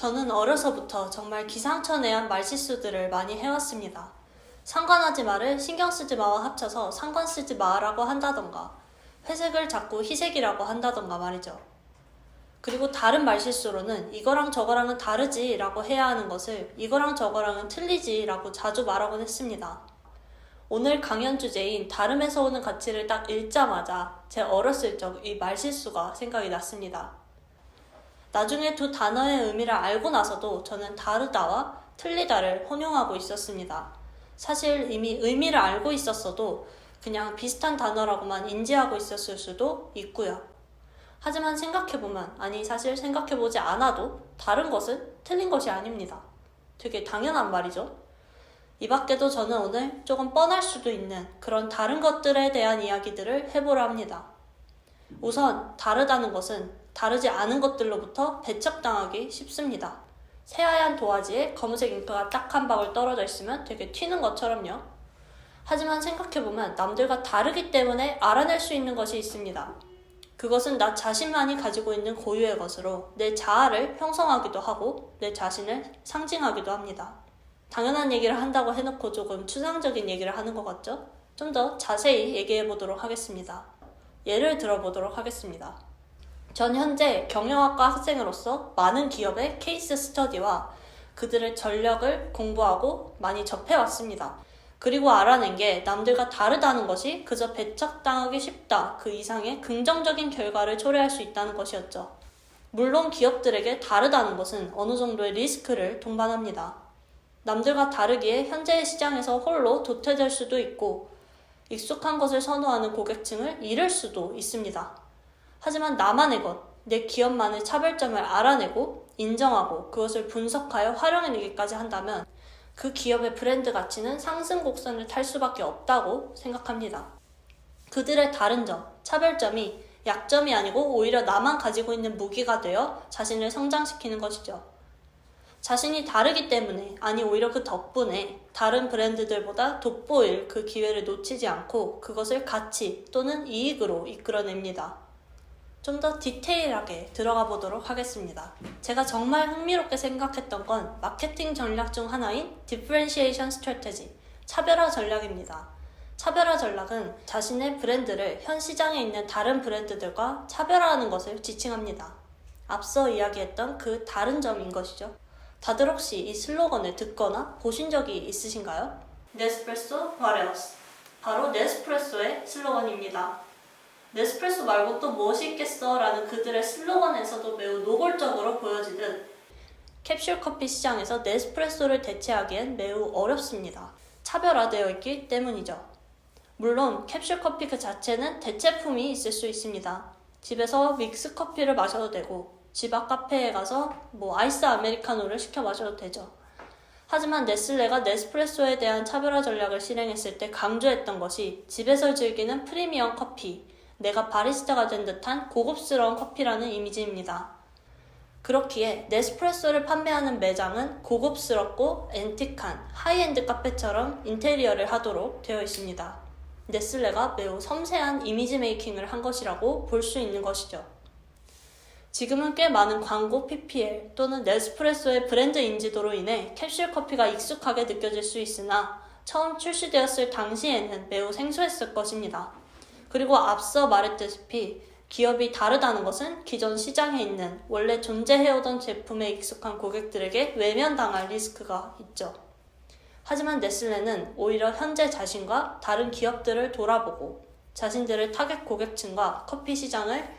저는 어려서부터 정말 기상천외한 말실수들을 많이 해왔습니다. 상관하지 마를 신경 쓰지 마와 합쳐서 상관 쓰지 마라고 한다던가, 회색을 자꾸 희색이라고 한다던가 말이죠. 그리고 다른 말실수로는 이거랑 저거랑은 다르지 라고 해야 하는 것을 이거랑 저거랑은 틀리지 라고 자주 말하곤 했습니다. 오늘 강연 주제인 다름에서 오는 가치를 딱 읽자마자 제 어렸을 적 이 말실수가 생각이 났습니다. 나중에 두 단어의 의미를 알고 나서도 저는 다르다와 틀리다를 혼용하고 있었습니다. 사실 이미 의미를 알고 있었어도 그냥 비슷한 단어라고만 인지하고 있었을 수도 있고요. 하지만 사실 생각해보지 않아도 다른 것은 틀린 것이 아닙니다. 되게 당연한 말이죠. 이 밖에도 저는 오늘 조금 뻔할 수도 있는 그런 다른 것들에 대한 이야기들을 해보려 합니다. 우선 다르다는 것은 다르지 않은 것들로부터 배척당하기 쉽습니다. 새하얀 도화지에 검은색 잉크가 딱 한 방울 떨어져 있으면 되게 튀는 것처럼요. 하지만 생각해보면 남들과 다르기 때문에 알아낼 수 있는 것이 있습니다. 그것은 나 자신만이 가지고 있는 고유의 것으로 내 자아를 형성하기도 하고 내 자신을 상징하기도 합니다. 당연한 얘기를 한다고 해놓고 조금 추상적인 얘기를 하는 것 같죠? 좀 더 자세히 얘기해보도록 하겠습니다. 예를 들어보도록 하겠습니다. 전 현재 경영학과 학생으로서 많은 기업의 케이스 스터디와 그들의 전략을 공부하고 많이 접해왔습니다. 그리고 알아낸 게 남들과 다르다는 것이 그저 배척당하기 쉽다 그 이상의 긍정적인 결과를 초래할 수 있다는 것이었죠. 물론 기업들에게 다르다는 것은 어느 정도의 리스크를 동반합니다. 남들과 다르기에 현재의 시장에서 홀로 도태될 수도 있고 익숙한 것을 선호하는 고객층을 잃을 수도 있습니다. 하지만 나만의 것, 내 기업만의 차별점을 알아내고 인정하고 그것을 분석하여 활용해내기까지 한다면 그 기업의 브랜드 가치는 상승 곡선을 탈 수밖에 없다고 생각합니다. 그들의 다른 점, 차별점이 약점이 아니고 오히려 나만 가지고 있는 무기가 되어 자신을 성장시키는 것이죠. 자신이 다르기 때문에, 아니 오히려 그 덕분에 다른 브랜드들보다 돋보일 그 기회를 놓치지 않고 그것을 가치 또는 이익으로 이끌어냅니다. 좀 더 디테일하게 들어가 보도록 하겠습니다. 제가 정말 흥미롭게 생각했던 건 마케팅 전략 중 하나인 Differentiation Strategy, 차별화 전략입니다. 차별화 전략은 자신의 브랜드를 현 시장에 있는 다른 브랜드들과 차별화하는 것을 지칭합니다. 앞서 이야기했던 그 다른 점인 것이죠. 다들 혹시 이 슬로건을 듣거나 보신 적이 있으신가요? 네스프레소 what else? 바로 네스프레소의 슬로건입니다. 네스프레소 말고 또 무엇이 있겠어? 라는 그들의 슬로건에서도 매우 노골적으로 보여지듯 캡슐 커피 시장에서 네스프레소를 대체하기엔 매우 어렵습니다. 차별화되어 있기 때문이죠. 물론 캡슐 커피 그 자체는 대체품이 있을 수 있습니다. 집에서 믹스 커피를 마셔도 되고 집 앞 카페에 가서 아이스 아메리카노를 시켜 마셔도 되죠. 하지만 네슬레가 네스프레소에 대한 차별화 전략을 실행했을 때 강조했던 것이 집에서 즐기는 프리미엄 커피, 내가 바리스타가 된 듯한 고급스러운 커피라는 이미지입니다. 그렇기에 네스프레소를 판매하는 매장은 고급스럽고 앤틱한 하이엔드 카페처럼 인테리어를 하도록 되어 있습니다. 네슬레가 매우 섬세한 이미지 메이킹을 한 것이라고 볼 수 있는 것이죠. 지금은 꽤 많은 광고 PPL 또는 네스프레소의 브랜드 인지도로 인해 캡슐 커피가 익숙하게 느껴질 수 있으나 처음 출시되었을 당시에는 매우 생소했을 것입니다. 그리고 앞서 말했다시피 기업이 다르다는 것은 기존 시장에 있는 원래 존재해오던 제품에 익숙한 고객들에게 외면당할 리스크가 있죠. 하지만 네슬레는 오히려 현재 자신과 다른 기업들을 돌아보고 자신들의 타겟 고객층과 커피 시장을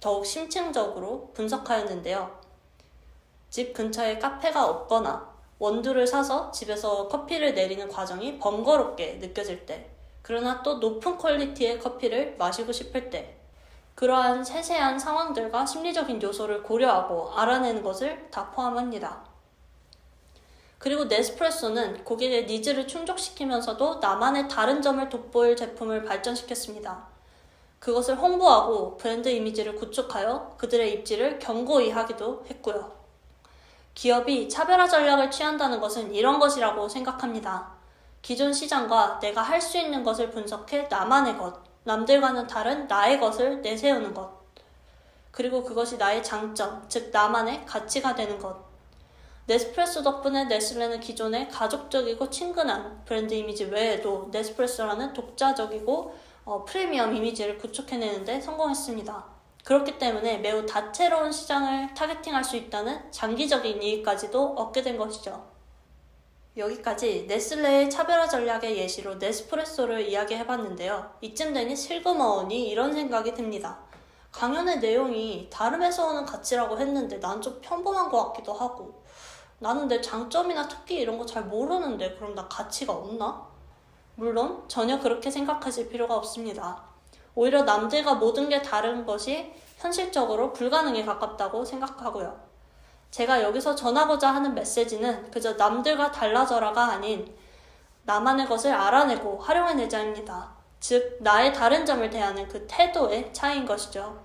더욱 심층적으로 분석하였는데요. 집 근처에 카페가 없거나 원두를 사서 집에서 커피를 내리는 과정이 번거롭게 느껴질 때, 그러나 또 높은 퀄리티의 커피를 마시고 싶을 때, 그러한 세세한 상황들과 심리적인 요소를 고려하고 알아내는 것을 다 포함합니다. 그리고 네스프레소는 고객의 니즈를 충족시키면서도 나만의 다른 점을 돋보일 제품을 발전시켰습니다. 그것을 홍보하고 브랜드 이미지를 구축하여 그들의 입지를 견고히 하기도 했고요. 기업이 차별화 전략을 취한다는 것은 이런 것이라고 생각합니다. 기존 시장과 내가 할 수 있는 것을 분석해 나만의 것, 남들과는 다른 나의 것을 내세우는 것, 그리고 그것이 나의 장점, 즉 나만의 가치가 되는 것, 네스프레소 덕분에 네슬레는 기존의 가족적이고 친근한 브랜드 이미지 외에도 네스프레소라는 독자적이고 프리미엄 이미지를 구축해내는 데 성공했습니다. 그렇기 때문에 매우 다채로운 시장을 타겟팅할 수 있다는 장기적인 이익까지도 얻게 된 것이죠. 여기까지 네슬레의 차별화 전략의 예시로 네스프레소를 이야기해봤는데요. 이쯤 되니 슬그머니 이런 생각이 듭니다. 강연의 내용이 다름에서 오는 가치라고 했는데 난 좀 평범한 것 같기도 하고, 나는 내 장점이나 특기 이런 거 잘 모르는데 그럼 나 가치가 없나? 물론 전혀 그렇게 생각하실 필요가 없습니다. 오히려 남들과 모든 게 다른 것이 현실적으로 불가능에 가깝다고 생각하고요. 제가 여기서 전하고자 하는 메시지는 그저 남들과 달라져라가 아닌 나만의 것을 알아내고 활용해내자입니다. 즉, 나의 다른 점을 대하는 그 태도의 차이인 것이죠.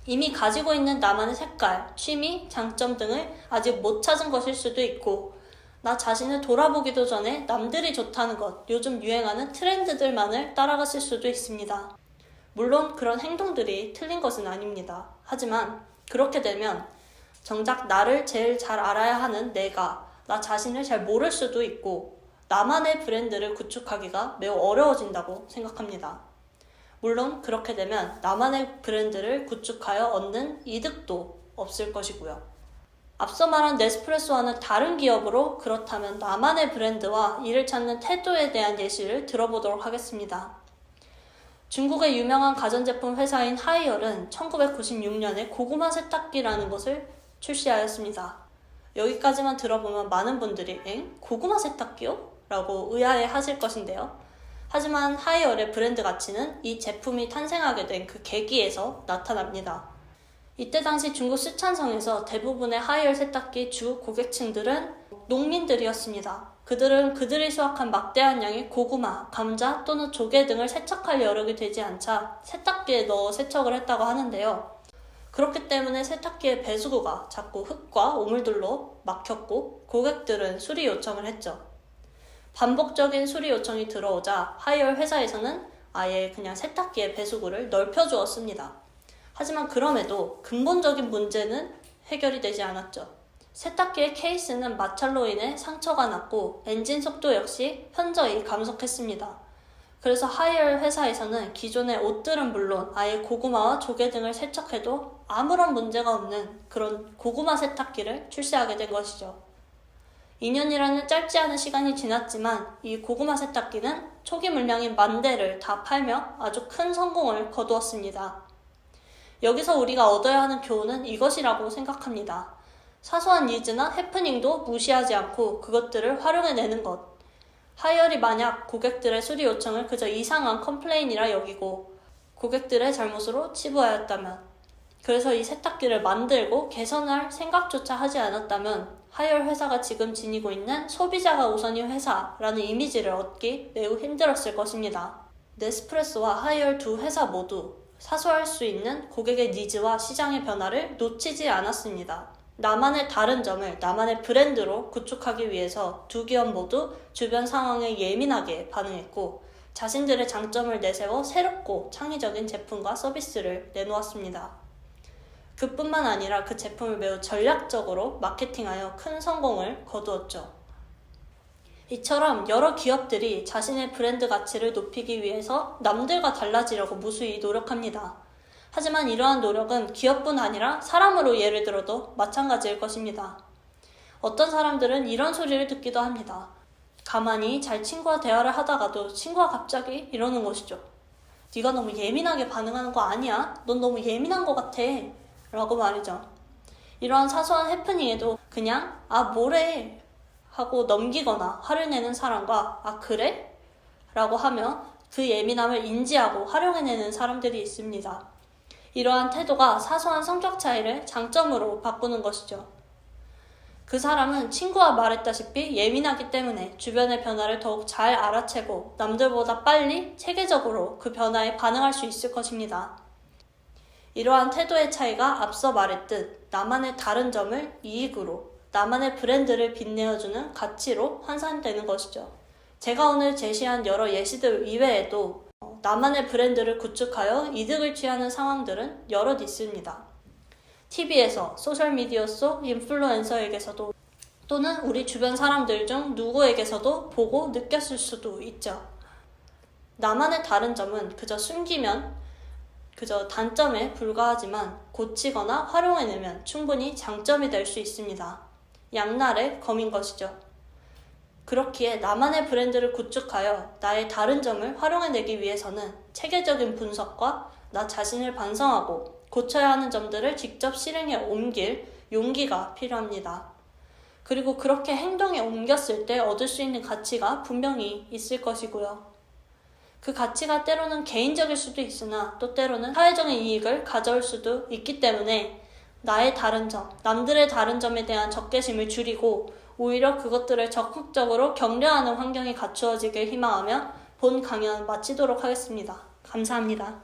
이미 가지고 있는 나만의 색깔, 취미, 장점 등을 아직 못 찾은 것일 수도 있고, 나 자신을 돌아보기도 전에 남들이 좋다는 것, 요즘 유행하는 트렌드들만을 따라갔을 수도 있습니다. 물론 그런 행동들이 틀린 것은 아닙니다. 하지만 그렇게 되면 정작 나를 제일 잘 알아야 하는 내가 나 자신을 잘 모를 수도 있고 나만의 브랜드를 구축하기가 매우 어려워진다고 생각합니다. 물론 그렇게 되면 나만의 브랜드를 구축하여 얻는 이득도 없을 것이고요. 앞서 말한 네스프레소와는 다른 기업으로 그렇다면 나만의 브랜드와 이를 찾는 태도에 대한 예시를 들어보도록 하겠습니다. 중국의 유명한 가전제품 회사인 하이얼은 1996년에 고구마 세탁기라는 것을 출시하였습니다. 여기까지만 들어보면 많은 분들이 고구마 세탁기요? 라고 의아해 하실 것인데요. 하지만 하이얼의 브랜드 가치는 이 제품이 탄생하게 된 그 계기에서 나타납니다. 이때 당시 중국 쓰촨성에서 대부분의 하이얼 세탁기 주 고객층들은 농민들이었습니다. 그들은 그들이 수확한 막대한 양의 고구마, 감자 또는 조개 등을 세척할 여력이 되지 않자 세탁기에 넣어 세척을 했다고 하는데요. 그렇기 때문에 세탁기의 배수구가 자꾸 흙과 오물들로 막혔고 고객들은 수리 요청을 했죠. 반복적인 수리 요청이 들어오자 하이얼 회사에서는 아예 그냥 세탁기의 배수구를 넓혀주었습니다. 하지만 그럼에도 근본적인 문제는 해결이 되지 않았죠. 세탁기의 케이스는 마찰로 인해 상처가 났고 엔진 속도 역시 현저히 감속했습니다. 그래서 하이얼 회사에서는 기존의 옷들은 물론 아예 고구마와 조개 등을 세척해도 아무런 문제가 없는 그런 고구마 세탁기를 출시하게 된 것이죠. 2년이라는 짧지 않은 시간이 지났지만 이 고구마 세탁기는 초기 물량인 10,000대를 다 팔며 아주 큰 성공을 거두었습니다. 여기서 우리가 얻어야 하는 교훈은 이것이라고 생각합니다. 사소한 니즈나 해프닝도 무시하지 않고 그것들을 활용해내는 것. 하이얼이 만약 고객들의 수리 요청을 그저 이상한 컴플레인이라 여기고 고객들의 잘못으로 치부하였다면, 그래서 이 세탁기를 만들고 개선할 생각조차 하지 않았다면 하이얼 회사가 지금 지니고 있는 소비자가 우선인 회사라는 이미지를 얻기 매우 힘들었을 것입니다. 네스프레소와 하이얼 두 회사 모두 사소할 수 있는 고객의 니즈와 시장의 변화를 놓치지 않았습니다. 나만의 다른 점을 나만의 브랜드로 구축하기 위해서 두 기업 모두 주변 상황에 예민하게 반응했고 자신들의 장점을 내세워 새롭고 창의적인 제품과 서비스를 내놓았습니다. 그뿐만 아니라 그 제품을 매우 전략적으로 마케팅하여 큰 성공을 거두었죠. 이처럼 여러 기업들이 자신의 브랜드 가치를 높이기 위해서 남들과 달라지려고 무수히 노력합니다. 하지만 이러한 노력은 기업뿐 아니라 사람으로 예를 들어도 마찬가지일 것입니다. 어떤 사람들은 이런 소리를 듣기도 합니다. 가만히 잘 친구와 대화를 하다가도 친구가 갑자기 이러는 것이죠. 네가 너무 예민하게 반응하는 거 아니야? 넌 너무 예민한 것 같아. 라고 말이죠. 이러한 사소한 해프닝에도 그냥 뭐래? 하고 넘기거나 화를 내는 사람과 그래? 라고 하며 그 예민함을 인지하고 활용해내는 사람들이 있습니다. 이러한 태도가 사소한 성격 차이를 장점으로 바꾸는 것이죠. 그 사람은 친구와 말했다시피 예민하기 때문에 주변의 변화를 더욱 잘 알아채고 남들보다 빨리 체계적으로 그 변화에 반응할 수 있을 것입니다. 이러한 태도의 차이가 앞서 말했듯 나만의 다른 점을 이익으로, 나만의 브랜드를 빛내어주는 가치로 환산되는 것이죠. 제가 오늘 제시한 여러 예시들 이외에도 나만의 브랜드를 구축하여 이득을 취하는 상황들은 여럿 있습니다. TV에서, 소셜미디어 속 인플루엔서에게서도 또는 우리 주변 사람들 중 누구에게서도 보고 느꼈을 수도 있죠. 나만의 다른 점은 그저 숨기면 그저 단점에 불과하지만 고치거나 활용해내면 충분히 장점이 될 수 있습니다. 양날의 검인 것이죠. 그렇기에 나만의 브랜드를 구축하여 나의 다른 점을 활용해내기 위해서는 체계적인 분석과 나 자신을 반성하고 고쳐야 하는 점들을 직접 실행에 옮길 용기가 필요합니다. 그리고 그렇게 행동에 옮겼을 때 얻을 수 있는 가치가 분명히 있을 것이고요. 그 가치가 때로는 개인적일 수도 있으나 또 때로는 사회적인 이익을 가져올 수도 있기 때문에 나의 다른 점, 남들의 다른 점에 대한 적개심을 줄이고 오히려 그것들을 적극적으로 격려하는 환경이 갖추어지길 희망하며 본 강연 마치도록 하겠습니다. 감사합니다.